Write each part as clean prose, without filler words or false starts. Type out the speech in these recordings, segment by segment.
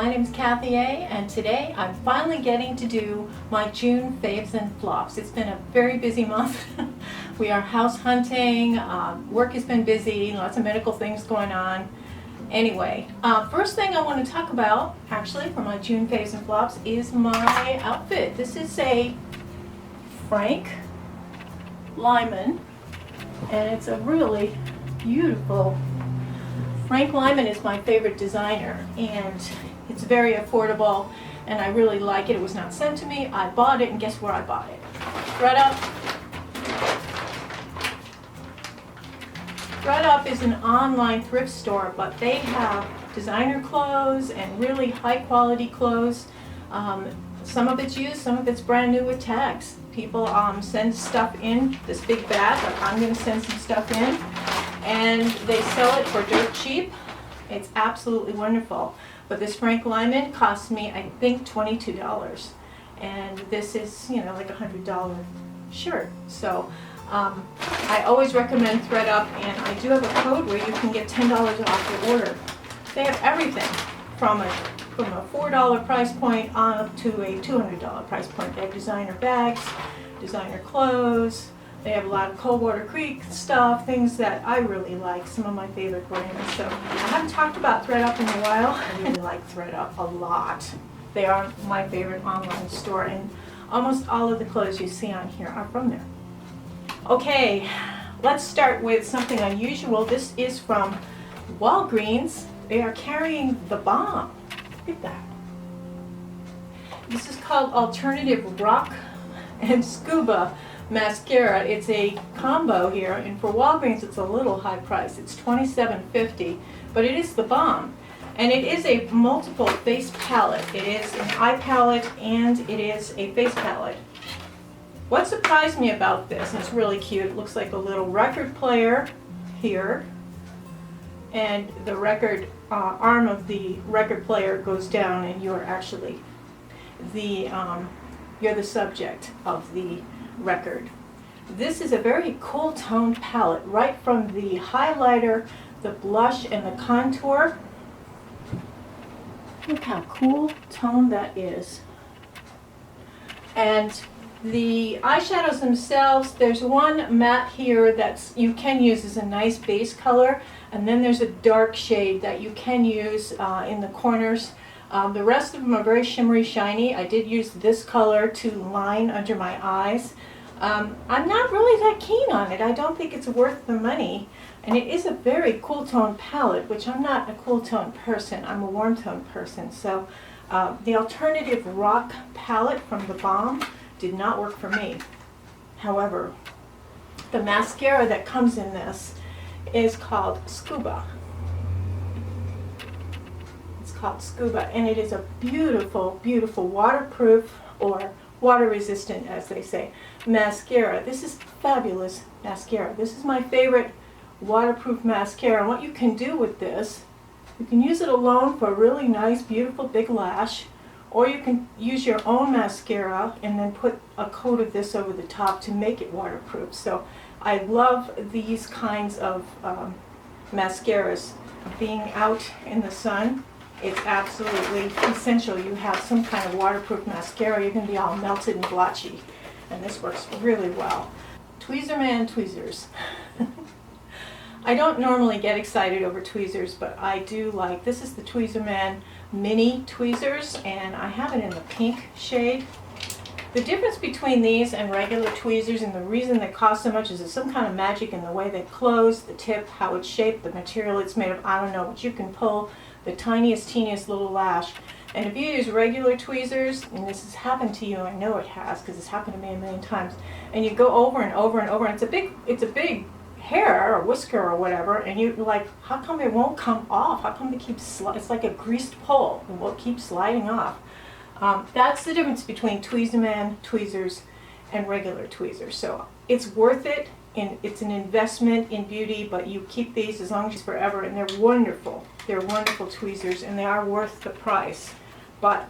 my name is Kathy A, and today I'm finally getting to do my June faves and flops. It's been a very busy month. We are house hunting, work has been busy, lots of medical things going on. Anyway, first thing I want to talk about, actually, for my June faves and flops is my outfit. This is a Frank Lyman, and it's a really beautiful. Frank Lyman is my favorite designer, and it's very affordable, and I really like it. It was not sent to me. I bought it, and guess where I bought it? ThreduP. ThreduP is an online thrift store, but they have designer clothes and really high quality clothes. Some of it's used, some of it's brand new with tags. People send stuff in this big bag, like I'm going to send some stuff in, and they sell it for dirt cheap. It's absolutely wonderful. But this Frank Lyman cost me, I think, $22, and this is, you know, like a $100 shirt. So I always recommend ThreduP, and I do have a code where you can get $10 off your order. They have everything from a $4 price point on up to a $200 price point. They have designer bags, designer clothes. They have a lot of Coldwater Creek stuff, things that I really like, some of my favorite brands. So I haven't talked about ThreduP in a while. I really like ThreduP a lot. They are my favorite online store, and almost all of the clothes you see on here are from there. Okay, let's start with something unusual. This is from Walgreens. They are carrying the BALM. Look at that. This is called Alternative Rock and Scuba Mascara. It's a combo here, and for Walgreens it's a little high price. It's $27.50, but it is the BALM, and it is a multiple face palette. It is an eye palette and it is a face palette. What surprised me about this, and it's really cute, it looks like a little record player here, and the record arm of the record player goes down, and you're actually you're the subject of the record. This is a very cool toned palette, right from the highlighter, the blush, and the contour. Look how cool toned that is. And the eyeshadows themselves, there's one matte here that you can use as a nice base color, and then there's a dark shade that you can use in the corners. The rest of them are very shimmery, shiny. I did use this color to line under my eyes. I'm not really that keen on it. I don't think it's worth the money. And it is a very cool tone palette, which I'm not a cool tone person. I'm a warm tone person. So the Alternative Rock palette from the BALM did not work for me. However, the mascara that comes in this is called Scuba. Called Scuba, and it is a beautiful, beautiful waterproof, or water resistant as they say, mascara. This is fabulous mascara. This is my favorite waterproof mascara, and what you can do with this, you can use it alone for a really nice, beautiful big lash, or you can use your own mascara and then put a coat of this over the top to make it waterproof. So I love these kinds of mascaras. Being out in the sun, it's absolutely essential you have some kind of waterproof mascara. You're going to be all melted and blotchy, and this works really well. Tweezerman tweezers. I don't normally get excited over tweezers, but I do like, this is the Tweezerman mini tweezers, and I have it in the pink shade. The difference between these and regular tweezers, and the reason they cost so much, is there's some kind of magic in the way they close, the tip, how it's shaped, the material it's made of, I don't know, but you can pull the tiniest, teeniest little lash. And if you use regular tweezers, and this has happened to you, I know it has because it's happened to me a million times, and you go over and over and over, and it's a big hair or whisker or whatever, and you're like, how come it won't come off? How come it keeps it's like a greased pole, it will keep sliding off. That's the difference between Tweezerman tweezers and regular tweezers. So it's worth it, and it's an investment in beauty, but you keep these as long as forever, and they're wonderful. They're wonderful tweezers, and they are worth the price. But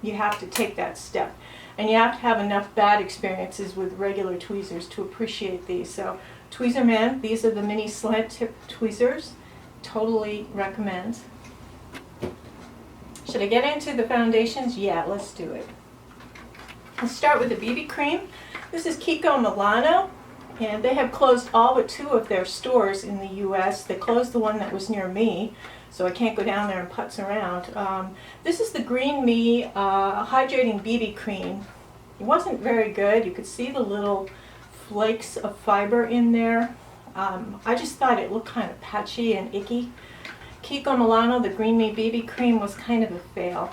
you have to take that step, and you have to have enough bad experiences with regular tweezers to appreciate these. So Tweezerman, these are the mini slant tip tweezers. Totally recommend. Should I get into the foundations? Yeah, let's do it. Let's start with the BB cream. This is KIKO Milano, and they have closed all but 2 of their stores in the US. They closed the one that was near me, so I can't go down there and putz around. This is the Green Me Hydrating BB Cream. It wasn't very good. You could see the little flakes of fiber in there. I just thought it looked kind of patchy and icky. KIKO Milano, the Green Me BB Cream, was kind of a fail.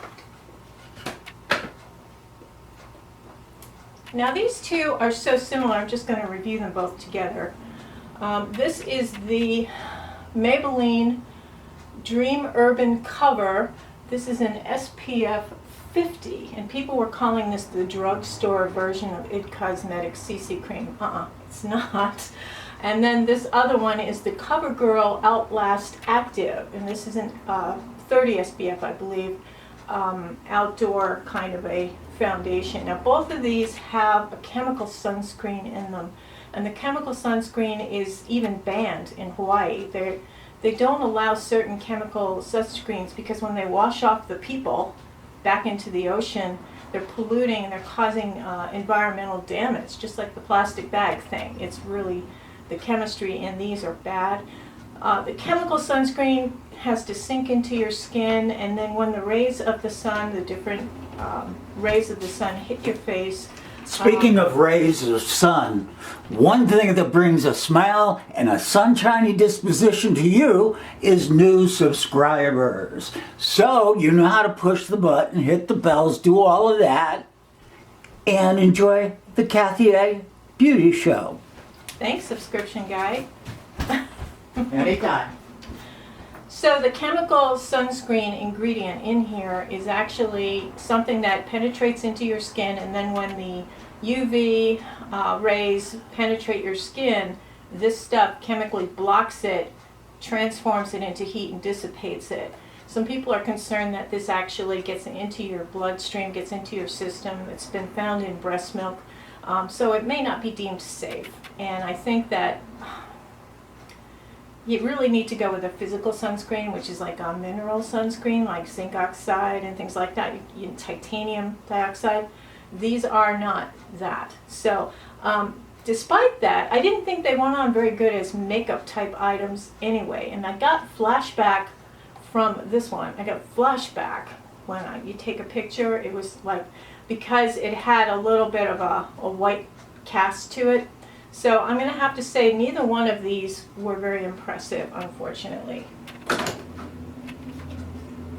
Now these two are so similar, I'm just going to review them both together. This is the Maybelline Dream Urban Cover. This is an SPF 50, and people were calling this the drugstore version of IT Cosmetics CC Cream. It's not. And then this other one is the COVERGIRL Outlast Active, and this is an 30 SPF, I believe, outdoor kind of a foundation. Now both of these have a chemical sunscreen in them, and the chemical sunscreen is even banned in Hawaii. They don't allow certain chemical sunscreens because when they wash off the people back into the ocean, they're polluting and they're causing environmental damage, just like the plastic bag thing. It's really, the chemistry in these are bad. The chemical sunscreen has to sink into your skin, and then when the rays of the sun, the different rays of the sun hit your face. Speaking of rays of sun, one thing that brings a smile and a sunshiny disposition to you is new subscribers. So you know how to push the button, hit the bells, do all of that, and enjoy the Kathy A. Beauty Show. Thanks, subscription guy. Anytime. So the chemical sunscreen ingredient in here is actually something that penetrates into your skin, and then when the UV rays penetrate your skin, this stuff chemically blocks it, transforms it into heat, and dissipates it. Some people are concerned that this actually gets into your bloodstream, gets into your system. It's been found in breast milk, so it may not be deemed safe. And I think that you really need to go with a physical sunscreen, which is like a mineral sunscreen, like zinc oxide and things like that, titanium dioxide. These are not that. So despite that, I didn't think they went on very good as makeup type items anyway. And I got flashback from this one. I got flashback when you take a picture. It was like, because it had a little bit of a white cast to it. So I'm going to have to say neither one of these were very impressive, unfortunately.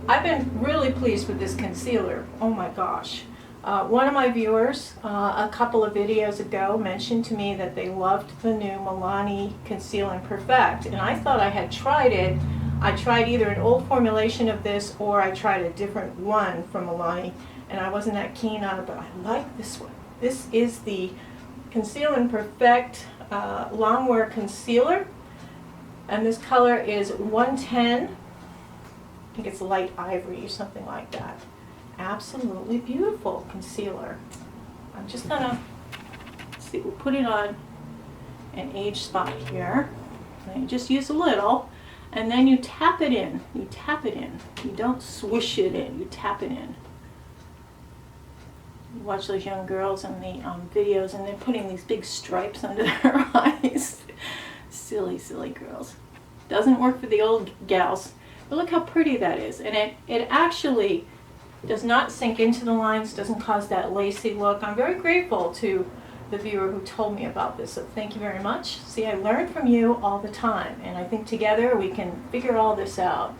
I've been really pleased with this concealer. Oh my gosh. One of my viewers a couple of videos ago mentioned to me that they loved the new Milani Conceal and Perfect, and I thought I had tried it. I tried either an old formulation of this or I tried a different one from Milani, and I wasn't that keen on it, but I like this one. This is the Conceal and Perfect Longwear Concealer, and this color is 110. I think it's light ivory or something like that. Absolutely beautiful concealer. I'm just gonna see, we'll put it on an age spot here. And you just use a little, and then you tap it in. You tap it in. You don't swish it in, you tap it in. Watch those young girls in the videos, and they're putting these big stripes under their eyes. Silly, silly girls. Doesn't work for the old gals. But look how pretty that is. And it actually does not sink into the lines, doesn't cause that lacy look. I'm very grateful to the viewer who told me about this, so thank you very much. See, I learn from you all the time, and I think together we can figure all this out.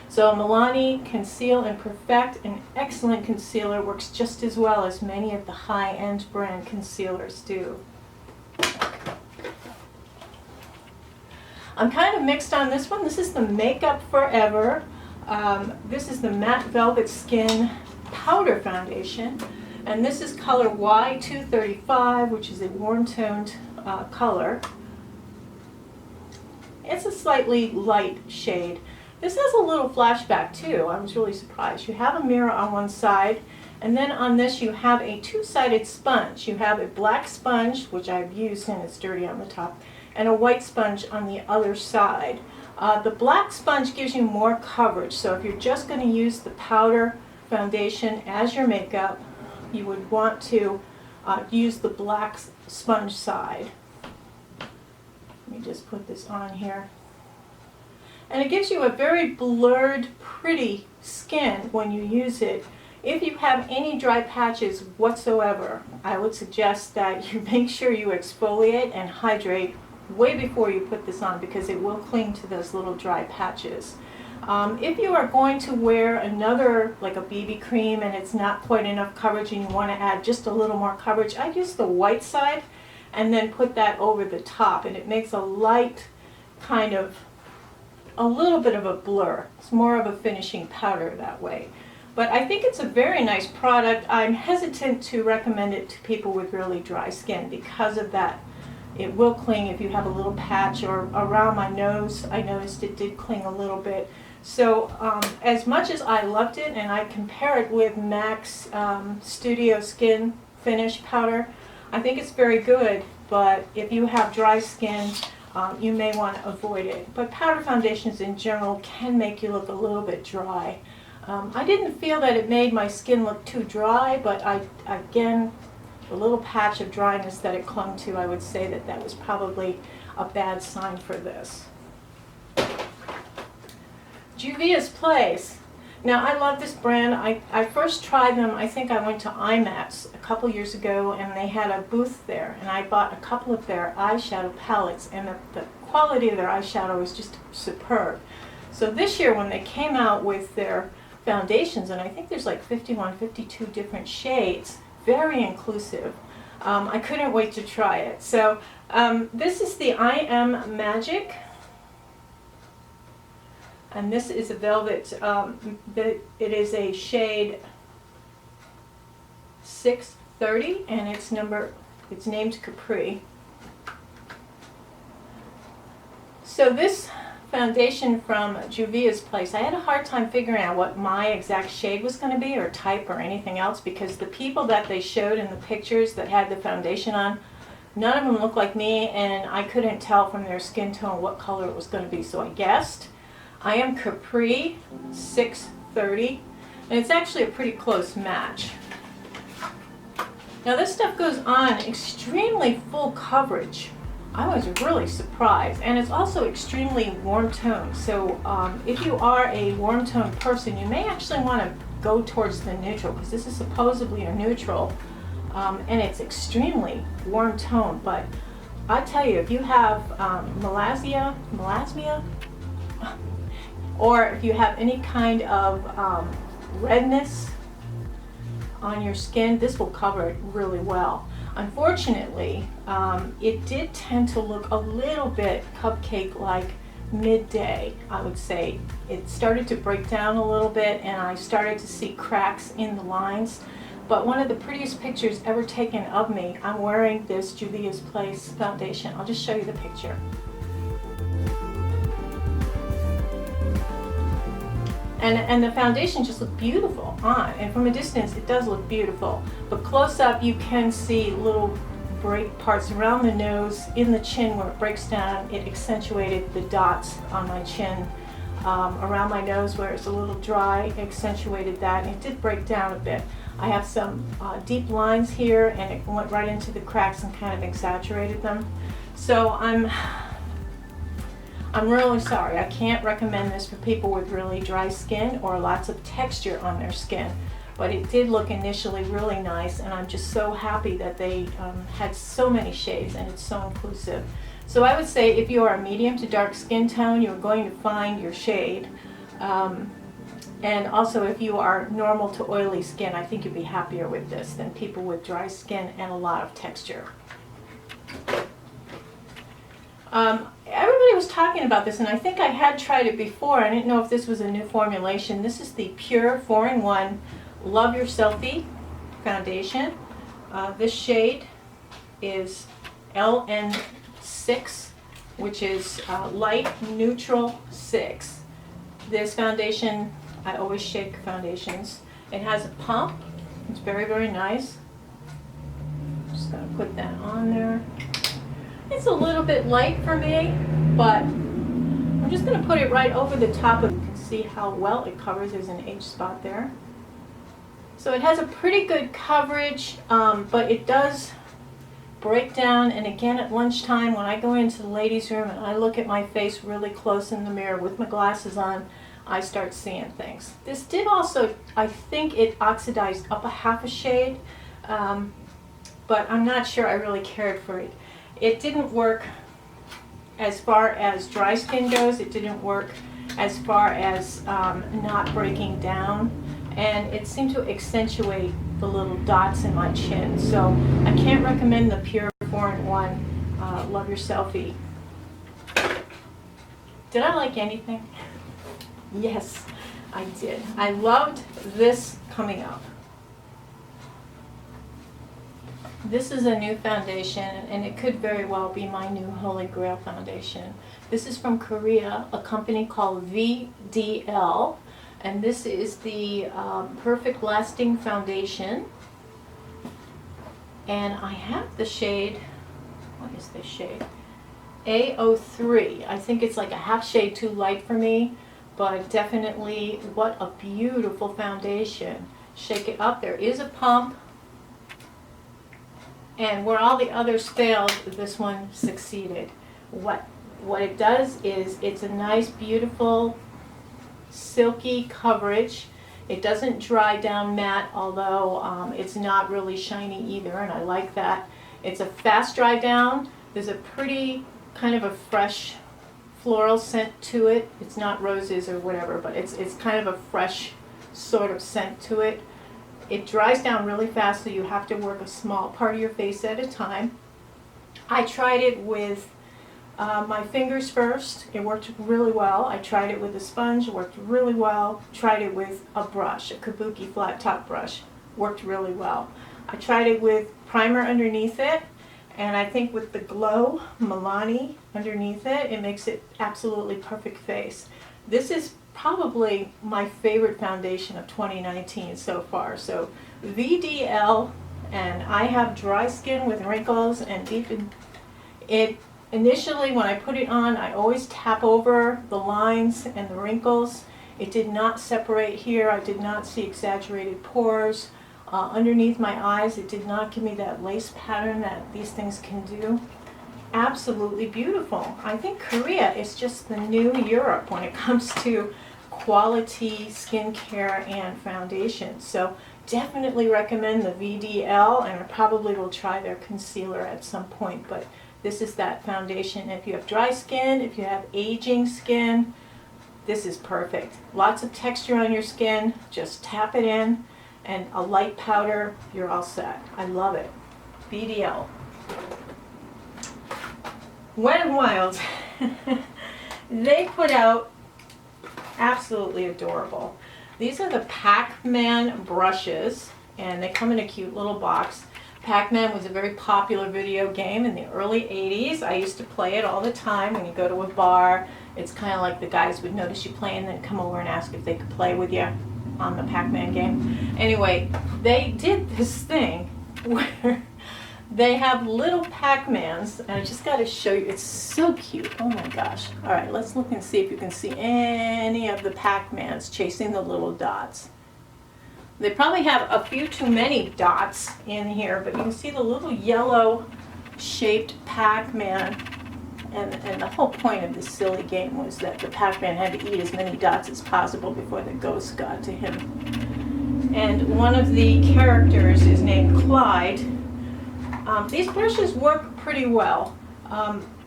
So Milani Conceal and Perfect, an excellent concealer, works just as well as many of the high-end brand concealers do. I'm kind of mixed on this one. This is the Makeup Forever. This is the Matte Velvet Skin Powder Foundation, and this is color Y235, which is a warm-toned color. It's a slightly light shade. This has a little flashback too. I was really surprised. You have a mirror on one side, and then on this you have a two-sided sponge. You have a black sponge, which I've used and it's dirty on the top, and a white sponge on the other side. The black sponge gives you more coverage, so if you're just going to use the powder, foundation as your makeup, you would want to use the black sponge side. Let me just put this on here. And it gives you a very blurred, pretty skin when you use it. If you have any dry patches whatsoever, I would suggest that you make sure you exfoliate and hydrate way before you put this on, because it will cling to those little dry patches. If you are going to wear another, like a BB cream, and it's not quite enough coverage and you want to add just a little more coverage, I use the white side and then put that over the top, and it makes a light kind of, a little bit of a blur. It's more of a finishing powder that way. But I think it's a very nice product. I'm hesitant to recommend it to people with really dry skin because of that. It will cling if you have a little patch, or around my nose I noticed it did cling a little bit. So as much as I loved it, and I compare it with MAC's Studio Skin Finish Powder, I think it's very good, but if you have dry skin, you may want to avoid it. But powder foundations in general can make you look a little bit dry. I didn't feel that it made my skin look too dry, but again, the little patch of dryness that it clung to, I would say that that was probably a bad sign for this. Juvia's Place. Now, I love this brand. I first tried them, I think I went to IMATS a couple years ago, and they had a booth there, and I bought a couple of their eyeshadow palettes, and the quality of their eyeshadow is just superb. So this year when they came out with their foundations, and I think there's like 51, 52 different shades, very inclusive. I couldn't wait to try it. So this is the I Am Magic, and this is a velvet. It is a shade 630, and it's named Capri. So this foundation from Juvia's Place, I had a hard time figuring out what my exact shade was going to be, or type, or anything else, because the people that they showed in the pictures that had the foundation on, none of them looked like me, and I couldn't tell from their skin tone what color it was going to be, so I guessed. I Am Capri 630, and it's actually a pretty close match. Now this stuff goes on extremely full coverage. I was really surprised, and it's also extremely warm toned. So if you are a warm toned person, you may actually want to go towards the neutral, because this is supposedly a neutral, and it's extremely warm toned. But I tell you, if you have melasma, or if you have any kind of redness on your skin, this will cover it really well. Unfortunately, it did tend to look a little bit cupcake-like midday, I would say. It started to break down a little bit, and I started to see cracks in the lines. But one of the prettiest pictures ever taken of me, I'm wearing this Juvia's Place foundation. I'll just show you the picture. And the foundation just looked beautiful on, and from a distance it does look beautiful, but close up you can see little break parts around the nose, in the chin where it breaks down. It accentuated the dots on my chin, around my nose where it's a little dry, accentuated that, and it did break down a bit. I have some deep lines here, and it went right into the cracks and kind of exaggerated them. So I'm really sorry. I can't recommend this for people with really dry skin or lots of texture on their skin. But it did look initially really nice, and I'm just so happy that they had so many shades, and it's so inclusive. So I would say if you are a medium to dark skin tone, you're going to find your shade. And also if you are normal to oily skin, I think you'd be happier with this than people with dry skin and a lot of texture. Everybody was talking about this, and I think I had tried it before. I didn't know if this was a new formulation. This is the PUR 4-in-1 Love Your Selfie foundation. This shade is LN6, which is light neutral 6. This foundation, I always shake foundations. It has a pump. It's very, very nice. Just gonna put that on there. It's a little bit light for me, but I'm just going to put it right over the top of it. You can see how well it covers. There's an age spot there. So it has a pretty good coverage, but it does break down. And again, at lunchtime when I go into the ladies' room and I look at my face really close in the mirror with my glasses on, I start seeing things. This did also, I think it oxidized up a half a shade, but I'm not sure I really cared for it. It didn't work as far as dry skin goes. It didn't work as far as not breaking down, and it seemed to accentuate the little dots in my chin. So I can't recommend the PUR 4-in-1 Love Your Selfie. Did I like anything? Yes, I did. I loved this coming up. This is a new foundation, and it could very well be my new Holy Grail foundation. This is from Korea, a company called VDL, and this is the Perfect Lasting Foundation. And I have the shade, what is this shade? A03. I think it's like a half shade too light for me, but definitely what a beautiful foundation. Shake it up. There is a pump. And where all the others failed, this one succeeded. What it does is it's a nice, beautiful, silky coverage. It doesn't dry down matte, although it's not really shiny either, and I like that. It's a fast dry down. There's a pretty kind of a fresh floral scent to it. It's not roses or whatever, but it's kind of a fresh sort of scent to it. It dries down really fast, so you have to work a small part of your face at a time. I tried it with my fingers first. It worked really well. I tried it with a sponge. It worked really well. Tried it with a brush, a kabuki flat top brush. Worked really well. I tried it with primer underneath it, and I think with the Glow Milani underneath it, it makes it absolutely perfect face. This is probably my favorite foundation of 2019 so far. So VDL, and I have dry skin with wrinkles, and even it initially when I put it on, I always tap over the lines and the wrinkles. It did not separate here. I did not see exaggerated pores. Underneath my eyes, it did not give me that lace pattern that these things can do. Absolutely beautiful. I think Korea is just the new Europe when it comes to quality skincare and foundation. So definitely recommend the VDL, and I probably will try their concealer at some point, but this is that foundation. If you have dry skin, if you have aging skin, this is perfect. Lots of texture on your skin, just tap it in, and a light powder, you're all set. I love it. VDL. Wet n Wild, they put out absolutely adorable. These are the Pac-Man brushes, and they come in a cute little box. Pac-Man was a very popular video game in the early 80s. I used to play it all the time when you go to a bar. It's kind of like the guys would notice you playing and then come over and ask if they could play with you on the Pac-Man game. Anyway, they did this thing where they have little Pac-Mans, and I just got to show you. It's so cute. Oh my gosh. All right, let's look and see if you can see any of the Pac-Mans chasing the little dots. They probably have a few too many dots in here, but you can see the little yellow shaped Pac-Man. And the whole point of this silly game was that the Pac-Man had to eat as many dots as possible before the ghost got to him. And one of the characters is named Clyde. These brushes work pretty well.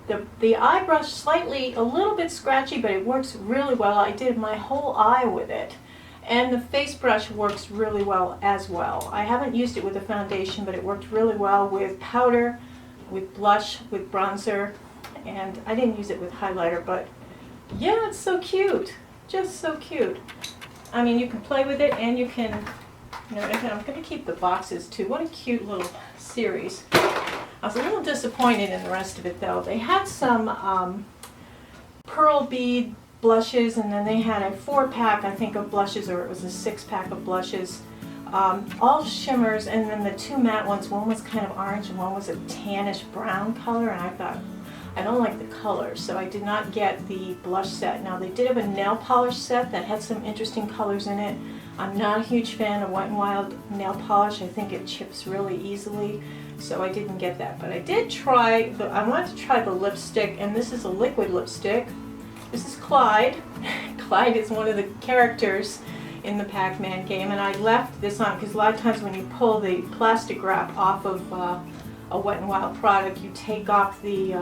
The eye brush slightly, a little bit scratchy, but it works really well. I did my whole eye with it. And the face brush works really well as well. I haven't used it with a foundation, but it worked really well with powder, with blush, with bronzer, and I didn't use it with highlighter, but yeah, it's so cute. Just so cute. I mean, you can play with it, and you can, you know, I'm going to keep the boxes too. What a cute little series. I was a little disappointed in the rest of it though. They had some pearl bead blushes, and then they had a 4-pack, I think, of blushes, or it was a 6-pack of blushes. All shimmers, and then the 2 matte ones, one was kind of orange and one was a tannish brown color, and I thought, I don't like the colors, so I did not get the blush set. Now they did have a nail polish set that had some interesting colors in it. I'm not a huge fan of Wet n Wild nail polish. I think it chips really easily, so I didn't get that. But I did try, I wanted to try the lipstick, and this is a liquid lipstick. This is Clyde. Clyde is one of the characters in the Pac-Man game, and I left this on because a lot of times when you pull the plastic wrap off of a Wet n Wild product, you take off the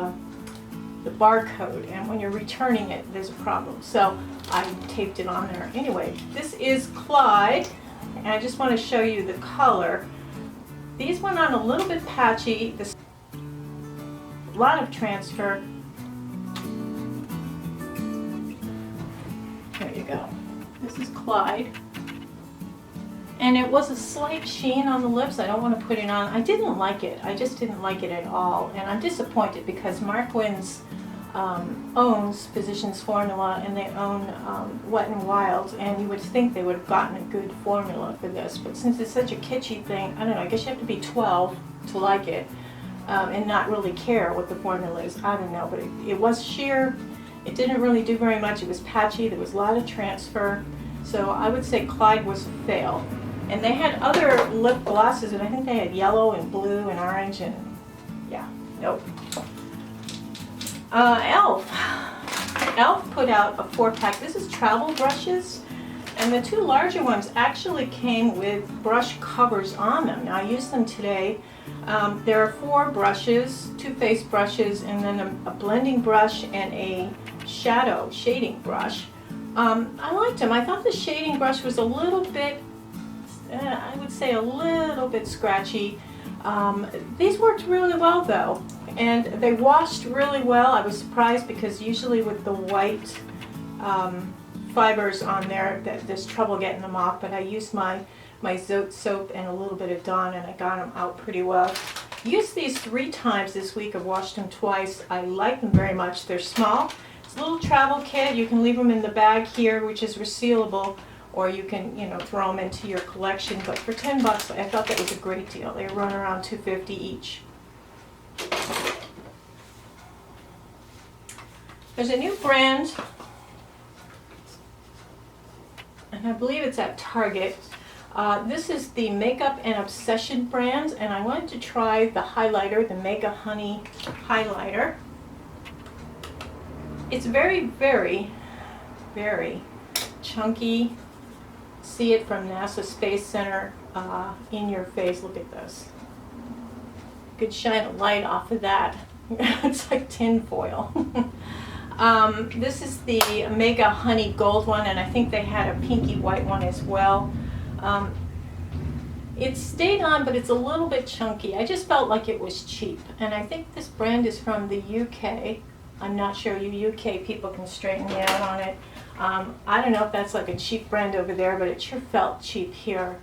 barcode, and when you're returning it, there's a problem. So I taped it on there. Anyway, this is Clyde, and I just want to show you the color. These went on a little bit patchy. This a lot of transfer. There you go. This is Clyde. And it was a slight sheen on the lips. I don't want to put it on. I didn't like it. I just didn't like it at all. And I'm disappointed because Marc owns Physicians Formula, and they own Wet n Wild, and you would think they would have gotten a good formula for this. But since it's such a kitschy thing, I don't know, I guess you have to be 12 to like it and not really care what the formula is. I don't know, but it was sheer. It didn't really do very much. It was patchy. There was a lot of transfer. So I would say Clyde was a fail. And they had other lip glosses, and I think they had yellow and blue and orange, and yeah, nope. Elf put out a 4-pack. This is travel brushes, and the 2 larger ones actually came with brush covers on them. Now I used them today. There are 4 brushes, 2 face brushes, and then a blending brush and a shading brush. I liked them. I thought the shading brush was a little bit, I would say a little bit scratchy. These worked really well though, and they washed really well. I was surprised because usually with the white fibers on there, there's trouble getting them off, but I used my Zote soap and a little bit of Dawn, and I got them out pretty well. Used these 3 times this week. I've washed them twice. I like them very much. They're small. It's a little travel kit. You can leave them in the bag here, which is resealable, or you can, throw them into your collection. But for $10, I thought that was a great deal. They run around $2.50 each. There's a new brand, and I believe it's at Target. This is the Makeup and Obsession brand, and I wanted to try the highlighter, the Mega Honey highlighter. It's very, very, very chunky. See it from NASA Space Center in your face. Look at this. Could shine a light off of that. It's like tin foil. This is the Mega Honey Gold one, and I think they had a pinky white one as well. It stayed on, but it's a little bit chunky. I just felt like it was cheap, and I think this brand is from the UK. I'm not sure. You UK people can straighten me out on it. I don't know if that's like a cheap brand over there, but it sure felt cheap here.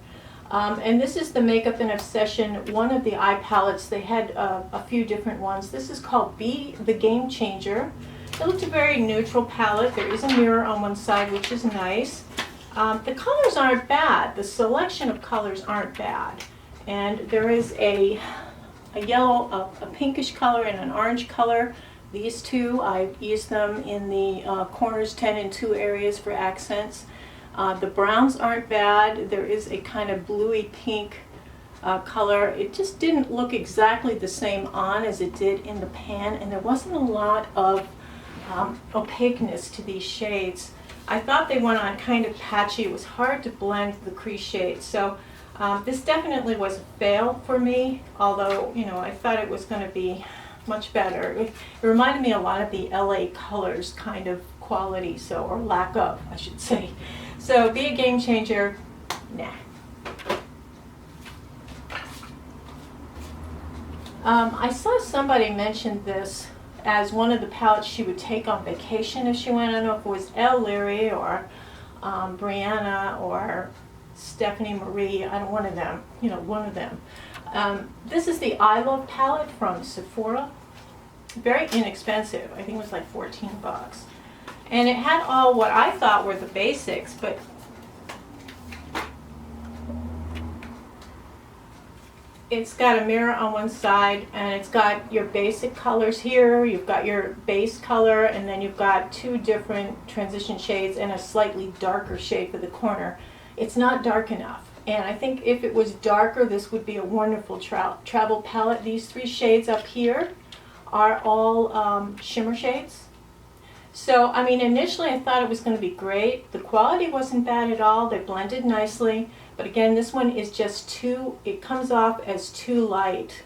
And this is the Makeup and Obsession, one of the eye palettes. They had a few different ones. This is called Be the Game Changer. It looked a very neutral palette. There is a mirror on one side, which is nice. The colors aren't bad. The selection of colors aren't bad. And there is a yellow, a pinkish color, and an orange color. These 2, I've used them in the corners 10 and 2 areas for accents. The browns aren't bad. There is a kind of bluey pink color. It just didn't look exactly the same on as it did in the pan, and there wasn't a lot of opaqueness to these shades. I thought they went on kind of patchy. It was hard to blend the crease shades. So this definitely was a fail for me, although, I thought it was going to be much better. It reminded me a lot of the LA Colors kind of quality, or lack of, I should say. So Be a Game Changer, nah. I saw somebody mention this as one of the palettes she would take on vacation if she went. I don't know if it was Elle Leary or Brianna or Stephanie Marie. I don't one of them. One of them. This is the I Love palette from Sephora. Very inexpensive. I think it was like $14. And it had all what I thought were the basics, but it's got a mirror on one side, and it's got your basic colors here. You've got your base color, and then you've got 2 different transition shades and a slightly darker shade for the corner. it's not dark enough. And I think if it was darker, this would be a wonderful travel palette. These 3 shades up here are all shimmer shades. So, I mean, initially I thought it was going to be great. The quality wasn't bad at all. They blended nicely. But again, this one is just too, it comes off as too light.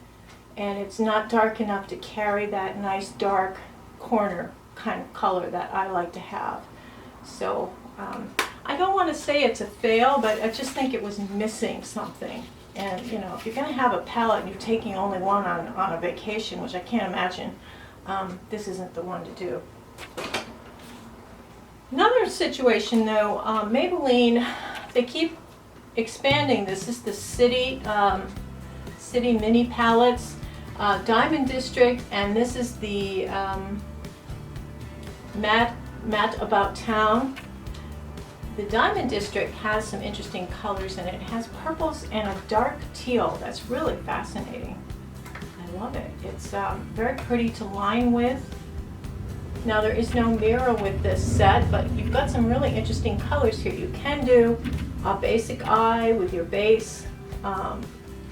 And it's not dark enough to carry that nice dark corner kind of color that I like to have. So, I don't want to say it's a fail, but I just think it was missing something. And, you know, if you're going to have a palette and you're taking only one on a vacation, which I can't imagine, this isn't the one to do. Another situation, though, Maybelline, they keep expanding. This is the City Mini Palettes, Diamond District, and this is the Matte About Town. The Diamond District has some interesting colors in it. It has purples and a dark teal. That's really fascinating. I love it. It's very pretty to line with. Now there is no mirror with this set, but you've got some really interesting colors here. You can do a basic eye with your base,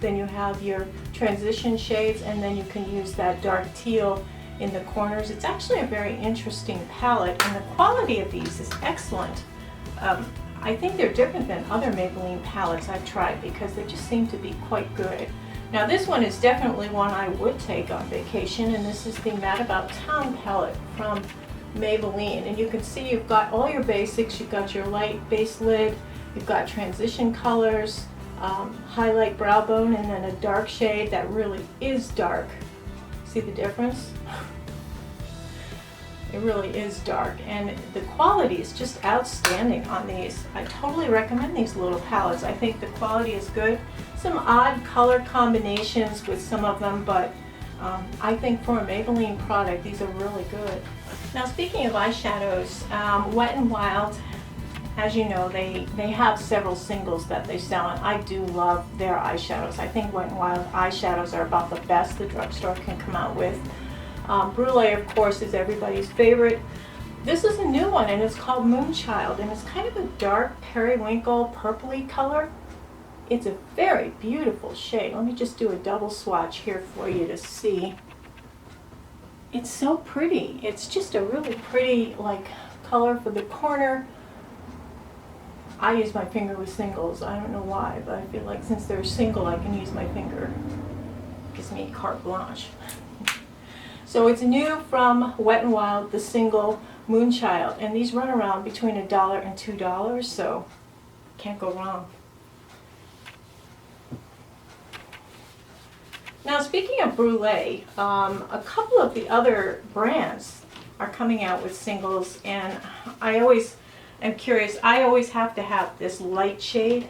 then you have your transition shades, and then you can use that dark teal in the corners. It's actually a very interesting palette, and the quality of these is excellent. I think they're different than other Maybelline palettes I've tried because they just seem to be quite good. Now this one is definitely one I would take on vacation, and this is the Matte About Town palette from Maybelline. And you can see you've got all your basics. You've got your light base lid, you've got transition colors, highlight brow bone, and then a dark shade that really is dark. See the difference? It really is dark, and the quality is just outstanding on these. I totally recommend these little palettes. I think the quality is good. Some odd color combinations with some of them, but I think for a Maybelline product, these are really good. Now, speaking of eyeshadows, Wet n Wild, as you know, they have several singles that they sell, and I do love their eyeshadows. I think Wet n Wild eyeshadows are about the best the drugstore can come out with. Brulee, of course, is everybody's favorite. This is a new one, and it's called Moonchild, and it's kind of a dark periwinkle purpley color. It's a very beautiful shade. Let me just do a double swatch here for you to see. It's so pretty. It's just a really pretty color for the corner. I use my finger with singles. I don't know why, but I feel like since they're single, I can use my finger. Gives me carte blanche. So it's new from Wet n Wild, the single Moonchild, and these run around between $1 and $2, so can't go wrong. Now, speaking of Brulee, a couple of the other brands are coming out with singles, and I always am curious. I always have to have this light shade,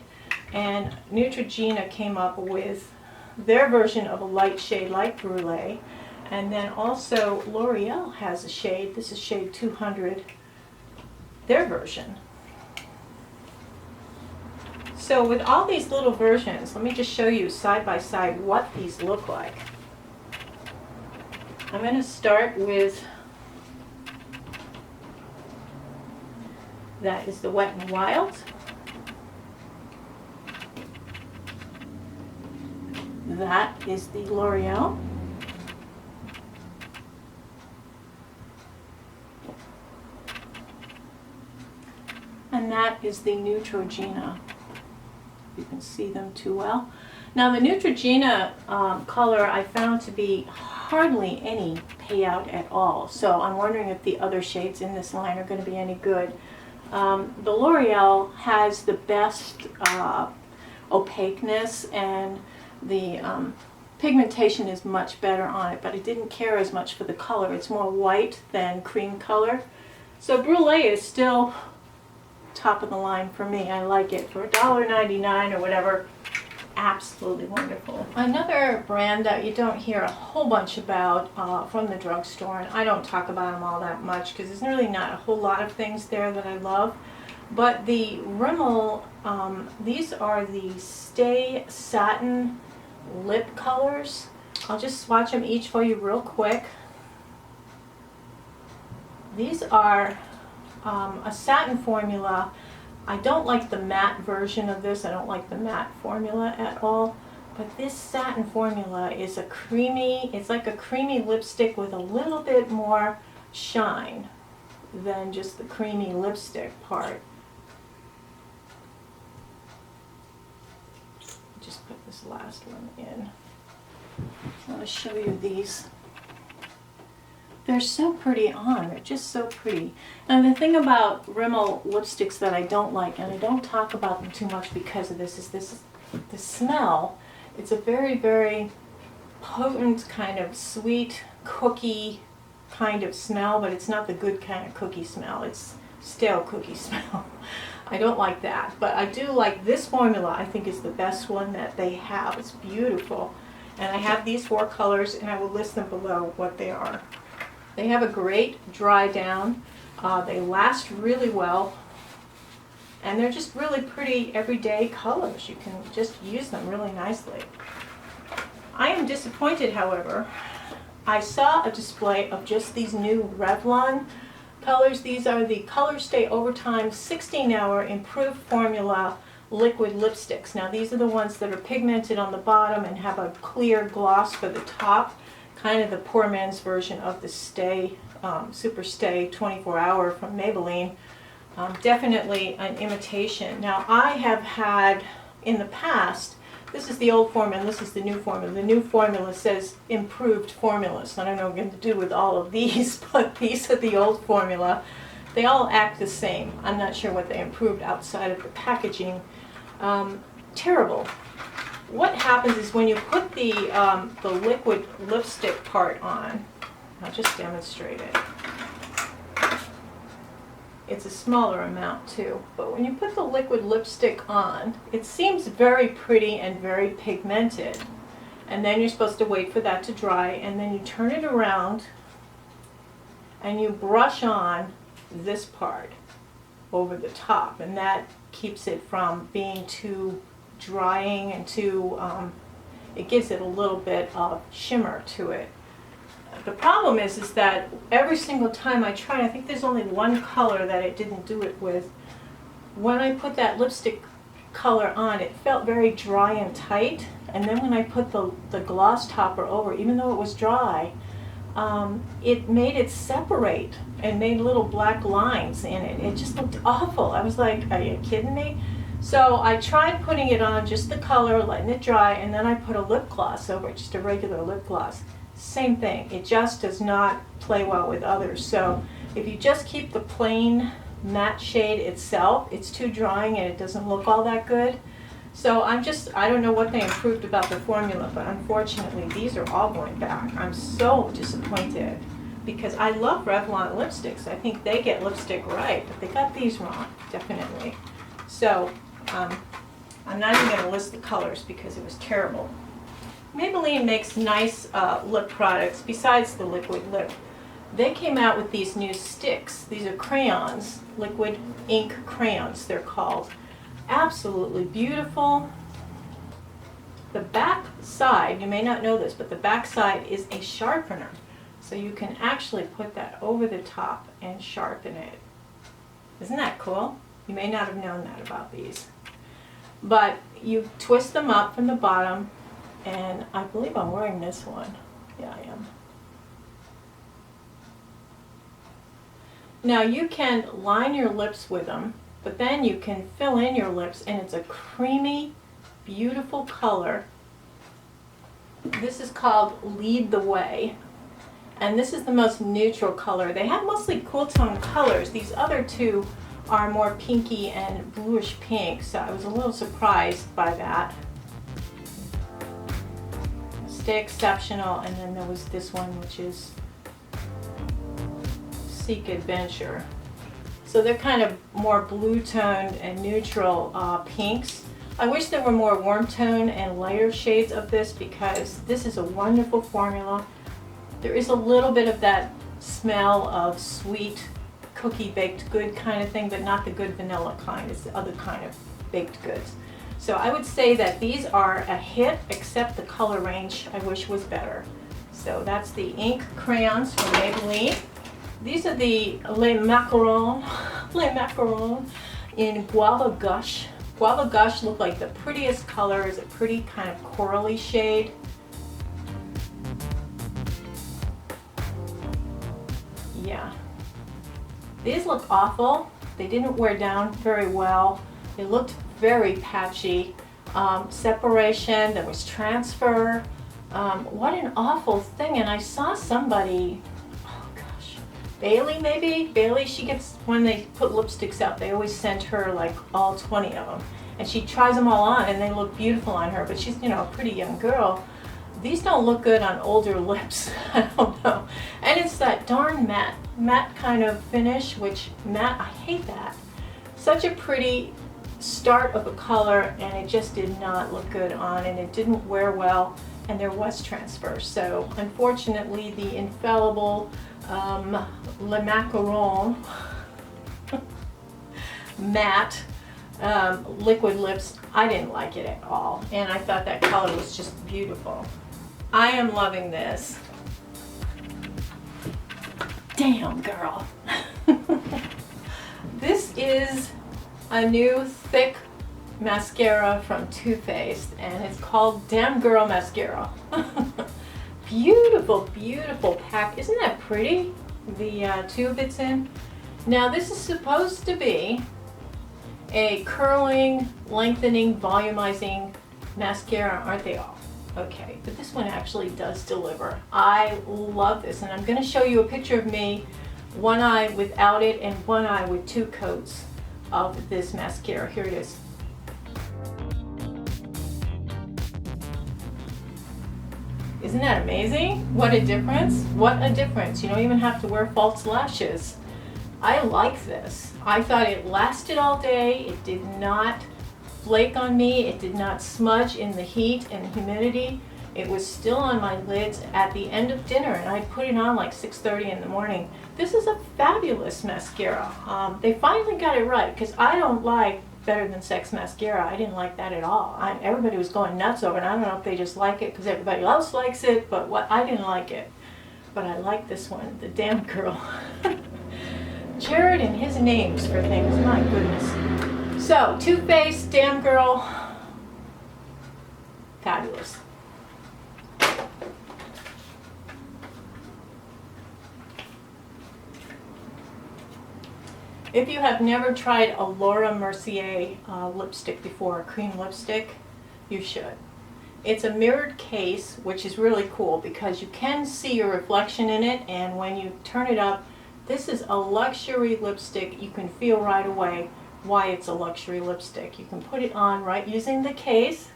and Neutrogena came up with their version of a light shade like Brulee. And then also L'Oreal has a shade. This is shade 200, their version. So with all these little versions, let me just show you side by side what these look like. I'm going to start with, that is the Wet n Wild. That is the L'Oreal. And that is the Neutrogena. You can see them too well. Now the Neutrogena color I found to be hardly any payout at all. So I'm wondering if the other shades in this line are going to be any good. The L'Oreal has the best opaqueness, and the pigmentation is much better on it, but I didn't care as much for the color. It's more white than cream color. So Brulee is still top of the line for me. I like it for $1.99 or whatever. Absolutely wonderful. Another brand that you don't hear a whole bunch about from the drugstore, and I don't talk about them all that much because there's really not a whole lot of things there that I love, but the Rimmel, these are the Stay Satin lip colors. I'll just swatch them each for you real quick. These are a satin formula I don't like the matte version of this. I don't like the matte formula at all. But this satin formula is a creamy, it's like a creamy lipstick with a little bit more shine than just the creamy lipstick part. Just put this last one in. I want to show you these. They're so pretty on. They're just so pretty. And the thing about Rimmel lipsticks that I don't like, and I don't talk about them too much because of this, is the smell. It's a very, very potent kind of sweet cookie kind of smell, but it's not the good kind of cookie smell. It's stale cookie smell. I don't like that, but I do like this formula. I think is the best one that they have. It's beautiful. And I have these 4 colors, and I will list them below what they are. They have a great dry down. They last really well. And they're just really pretty everyday colors. You can just use them really nicely. I am disappointed, however. I saw a display of just these new Revlon colors. These are the Colorstay Overtime 16-hour improved formula liquid lipsticks. Now these are the ones that are pigmented on the bottom and have a clear gloss for the top. Kind of the poor man's version of the Stay, Super Stay 24-hour from Maybelline. Definitely an imitation. Now I have had in the past, this is the old formula and this is the new formula. The new formula says improved formula, so I don't know what I'm going to do with all of these, but these are the old formula. They all act the same. I'm not sure what they improved outside of the packaging. Terrible. What happens is when you put the liquid lipstick part on, I'll just demonstrate it. It's a smaller amount too, but when you put the liquid lipstick on, it seems very pretty and very pigmented. And then you're supposed to wait for that to dry, and then you turn it around and you brush on this part over the top, and that keeps it from being too drying and too, it gives it a little bit of shimmer to it. The problem is that every single time I tried, I think there's only one color that it didn't do it with. When I put that lipstick color on, it felt very dry and tight, and then when I put the gloss topper over, even though it was dry, it made it separate and made little black lines in it. It just looked awful. I was like, are you kidding me? So I tried putting it on, just the color, letting it dry, and then I put a lip gloss over it, just a regular lip gloss. Same thing. It just does not play well with others. So if you just keep the plain matte shade itself, it's too drying and it doesn't look all that good. So I don't know what they improved about the formula, but unfortunately these are all going back. I'm so disappointed because I love Revlon lipsticks. I think they get lipstick right, but they got these wrong, definitely. So I'm not even going to list the colors because it was terrible. Maybelline makes nice lip products besides the liquid lip. They came out with these new sticks. These are crayons, liquid ink crayons they're called. Absolutely beautiful. The back side, you may not know this, but the back side is a sharpener. So you can actually put that over the top and sharpen it. Isn't that cool? You may not have known that about these. But you twist them up from the bottom, and I believe I'm wearing this one. Yeah, I am. Now you can line your lips with them, but then you can fill in your lips, and it's a creamy, beautiful color. This is called Lead the Way, and this is the most neutral color. They have mostly cool tone colors. These other two are more pinky and bluish pink, so I was a little surprised by that. Stay Exceptional, and then there was this one which is Seek Adventure. So they're kind of more blue toned and neutral pinks. I wish there were more warm tone and lighter shades of this because this is a wonderful formula. There is a little bit of that smell of sweet cookie baked good kind of thing, but not the good vanilla kind. It's the other kind of baked goods. So I would say that these are a hit, except the color range I wish was better. So that's the ink crayons from Maybelline. These are the Les Macarons. in Guava Gush. Guava Gush looked like the prettiest color. It's a pretty kind of corally shade. Yeah. These look awful. They didn't wear down very well. They looked very patchy. Separation, there was transfer. What an awful thing. And I saw somebody, oh gosh, Bailey maybe? Bailey, she gets, when they put lipsticks out, they always send her like all 20 of them. And she tries them all on and they look beautiful on her, but she's, you know, a pretty young girl. These don't look good on older lips. I don't know. And it's that darn matte kind of finish, which matte, I hate that. Such a pretty start of a color, and it just did not look good on, and it didn't wear well, and there was transfer. So unfortunately, the infallible Le Macaron matte liquid lips, I didn't like it at all, and I thought that color was just beautiful. I am loving this. Damn, girl. This is a new thick mascara from Too Faced, and it's called Damn Girl Mascara. Beautiful, beautiful pack. Isn't that pretty? The tube it's in. Now this is supposed to be a curling, lengthening, volumizing mascara, aren't they all? Okay, but this one actually does deliver. I love this, and I'm going to show you a picture of me, one eye without it and one eye with 2 coats of this mascara. Here it is. Isn't that amazing? What a difference. What a difference. You don't even have to wear false lashes. I like this. I thought it lasted all day. It did not flake on me. It did not smudge in the heat and humidity. It was still on my lids at the end of dinner, and I put it on like 6:30 in the morning. This is a fabulous mascara. They finally got it right, because I don't like Better Than Sex mascara. I didn't like that at all. Everybody was going nuts over it, and I don't know if they just like it because everybody else likes it, but I didn't like it. But I like this one, the Damn Girl. Jared and his names for things, my goodness. So, Too Faced, Damn Girl, fabulous. If you have never tried a Laura Mercier lipstick before, a cream lipstick, you should. It's a mirrored case, which is really cool because you can see your reflection in it, and when you turn it up, this is a luxury lipstick. You can feel right away why it's a luxury lipstick. You can put it on right using the case.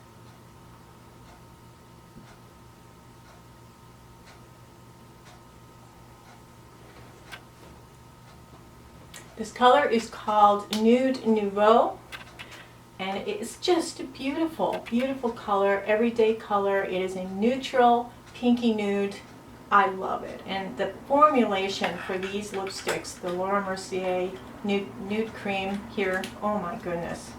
This color is called Nude Nouveau, and it's just a beautiful, beautiful color, everyday color. It is a neutral, pinky nude. I love it. And the formulation for these lipsticks, the Laura Mercier nude cream here, oh my goodness,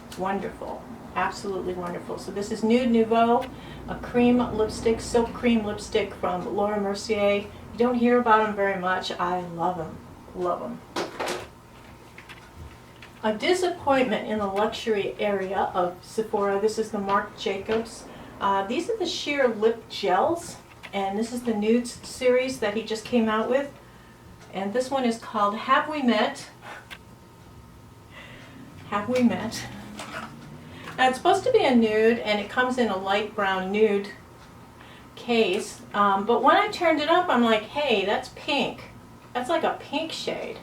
it's wonderful, absolutely wonderful. So this is Nude Nouveau, a cream lipstick, silk cream lipstick from Laura Mercier. You don't hear about them very much. I love them, love them. A disappointment in the luxury area of Sephora. This is the Marc Jacobs. These are the sheer lip gels, and this is the Nudes series that he just came out with. And this one is called Have We Met? Have We Met? Now it's supposed to be a nude, and it comes in a light brown nude case. But when I turned it up, I'm like, hey, that's pink. That's like a pink shade.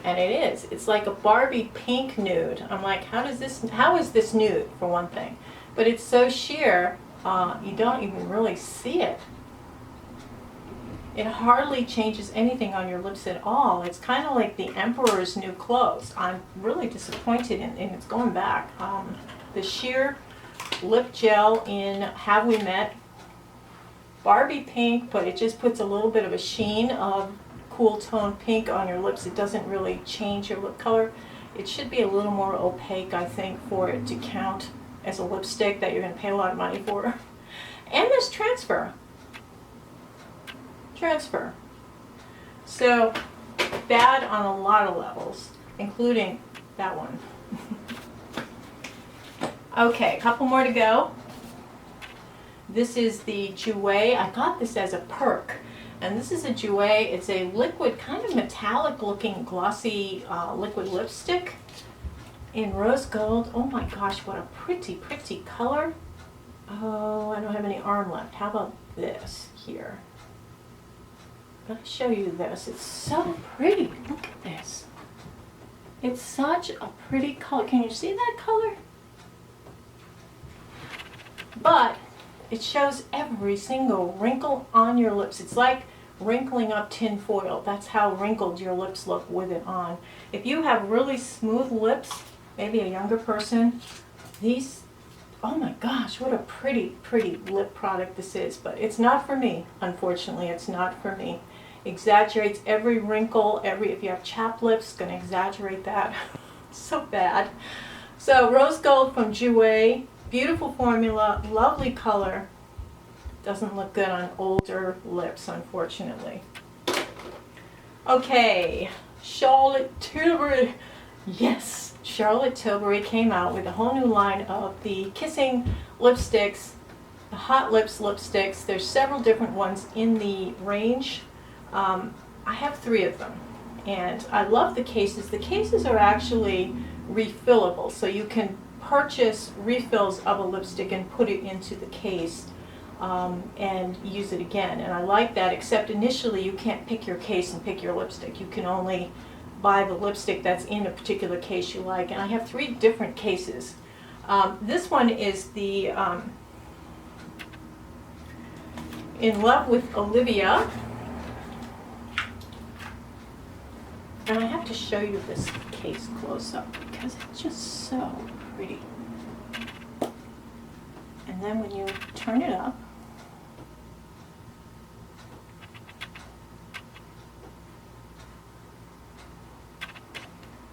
And it is. It's like a Barbie pink nude. I'm like, how is this nude, for one thing? But it's so sheer, you don't even really see it. It hardly changes anything on your lips at all. It's kind of like the Emperor's New Clothes. I'm really disappointed in it's going back. The sheer lip gel in Have We Met? Barbie pink, but it just puts a little bit of a sheen of cool tone pink on your lips. It doesn't really change your lip color. It should be a little more opaque, I think, for it to count as a lipstick that you're going to pay a lot of money for. And there's transfer. So bad on a lot of levels, including that one. Okay, a couple more to go. This is the Juvia. I got this as a perk. And this is a Juvia. It's a liquid, kind of metallic looking glossy liquid lipstick in rose gold. Oh my gosh, what a pretty, pretty color. Oh, I don't have any arm left. How about this here? I'm going to show you this. It's so pretty. Look at this. It's such a pretty color. Can you see that color? But it shows every single wrinkle on your lips. It's like wrinkling up tin foil. That's how wrinkled your lips look with it on. If you have really smooth lips, maybe a younger person, these, oh my gosh, what a pretty, pretty lip product this is. But it's not for me, unfortunately. It's not for me. Exaggerates every wrinkle, if you have chapped lips, it's going to exaggerate that. So bad. So rose gold from Juvia, beautiful formula, lovely color. Doesn't look good on older lips, unfortunately. Okay, Charlotte Tilbury. Yes, Charlotte Tilbury came out with a whole new line of the kissing lipsticks, the hot lips lipsticks. There's several different ones in the range. I have 3 of them, and I love the cases. The cases are actually refillable, so you can purchase refills of a lipstick and put it into the case and use it again. And I like that, except initially you can't pick your case and pick your lipstick. You can only buy the lipstick that's in a particular case you like. And I have 3 different cases. This one is the In Love with Olivia. And I have to show you this case close up because it's just so pretty. And then when you turn it up,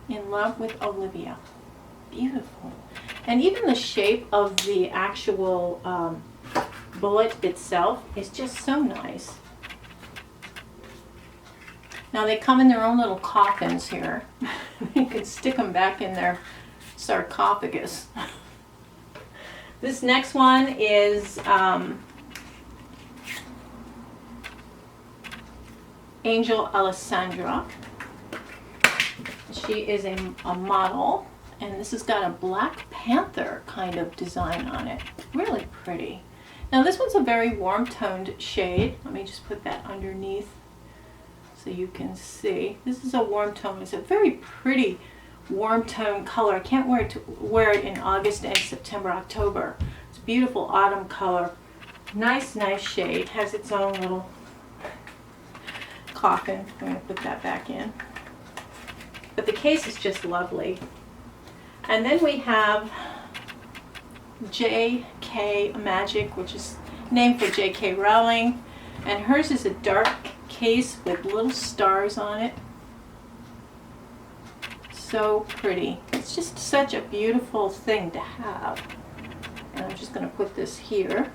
In Love with Olivia. Beautiful. And even the shape of the actual bullet itself is just so nice. Now they come in their own little coffins here. You can stick them back in their sarcophagus. This next one is Angel Alessandra. She is a model, and this has got a Black Panther kind of design on it. Really pretty. Now this one's a very warm toned shade. Let me just put that underneath so you can see. This is a warm tone. It's a very pretty warm tone color. I can't wear it in August and September, October. It's a beautiful autumn color. Nice, nice shade. Has its own little coffin. I'm going to put that back in. But the case is just lovely. And then we have J.K. Magic, which is named for J.K. Rowling. And hers is a dark case with little stars on it. So pretty. It's just such a beautiful thing to have. And I'm just going to put this here.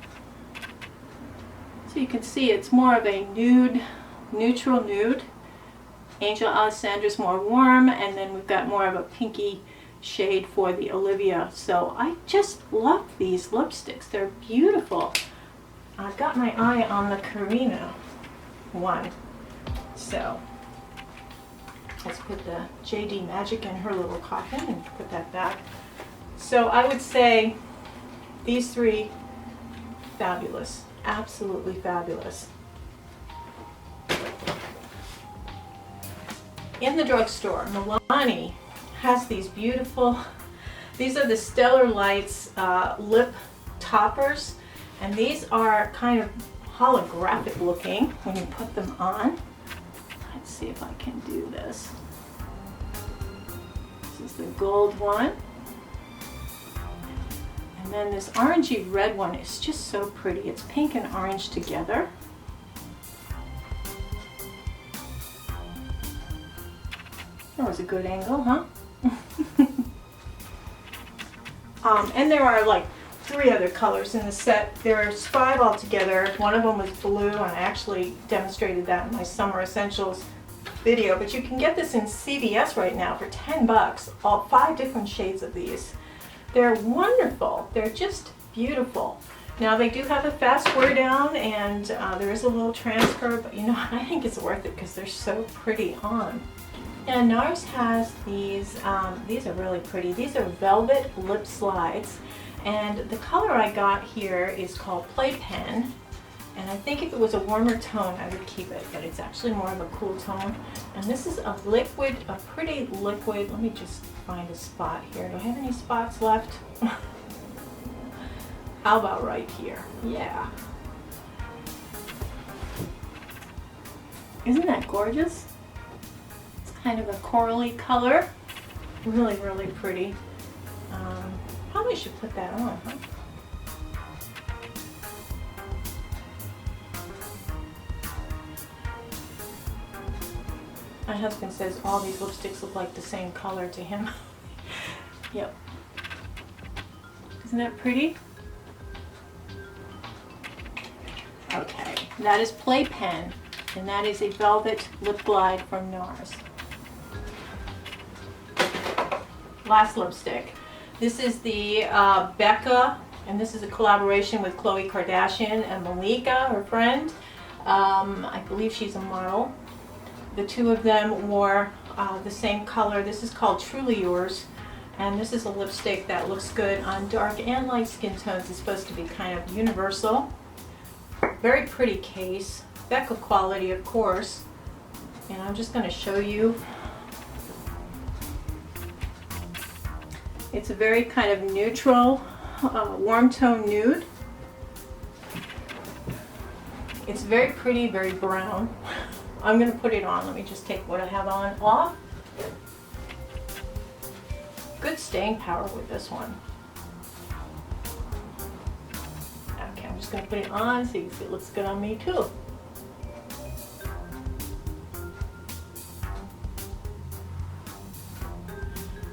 So you can see it's more of a nude, neutral nude. Angel Alessandra's more warm, and then we've got more of a pinky shade for the Olivia. So I just love these lipsticks. They're beautiful. I've got my eye on the Karina one. So let's put the JD Magic in her little coffin and put that back. So I would say these 3, fabulous. Absolutely fabulous. In the drugstore, Milani has these beautiful, these are the Stellar Lights lip toppers, and these are kind of holographic looking when you put them on. Let's see if I can do this. This is the gold one. And then this orangey red one is just so pretty. It's pink and orange together. That was a good angle, huh? And there are like 3 other colors in the set. There's 5 altogether. One of them was blue, and I actually demonstrated that in my Summer Essentials video, but you can get this in CVS right now for 10 bucks, all 5 different shades of these. They're wonderful. They're just beautiful. Now they do have a fast wear down, and there is a little transfer, but you know, I think it's worth it because they're so pretty on. And NARS has these are really pretty. These are velvet lip slides, and the color I got here is called Playpen. And I think if it was a warmer tone, I would keep it, but it's actually more of a cool tone. And this is a liquid, a pretty liquid. Let me just find a spot here. Do I have any spots left? How about right here? Yeah. Isn't that gorgeous? It's kind of a corally color. Really, really pretty. Probably should put that on, huh? My husband says all these lipsticks look like the same color to him. Yep. Isn't that pretty? Okay, that is Playpen, and that is a velvet lip glide from NARS. Last lipstick. This is the Becca, and this is a collaboration with Khloe Kardashian and Malika, her friend. I believe she's a model. The two of them wore the same color. This is called Truly Yours, and this is a lipstick that looks good on dark and light skin tones. It's supposed to be kind of universal. Very pretty case. Becca quality, of course. And I'm just going to show you. It's a very kind of neutral, warm tone nude. It's very pretty, very brown. I'm going to put it on. Let me just take what I have on off. Good staying power with this one. Okay, I'm just going to put it on so you can see it looks good on me too.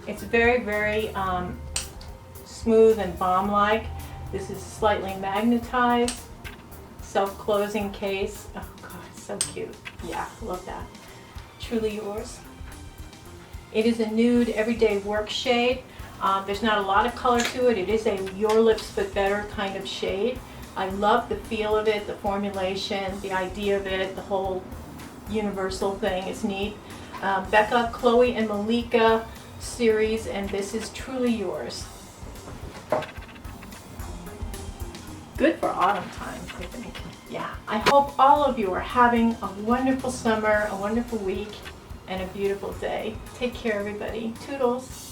It's very, very smooth and balm-like. This is slightly magnetized, self-closing case. Oh God, it's so cute. Yeah, love that. Truly Yours. It is a nude everyday work shade. There's not a lot of color to it. It is a Your Lips But Better kind of shade. I love the feel of it, the formulation, the idea of it, the whole universal thing. It's neat. Becca, Khloe, and Malika series, and this is Truly Yours. Good for autumn time, I think. Yeah, I hope all of you are having a wonderful summer, a wonderful week, and a beautiful day. Take care, everybody. Toodles.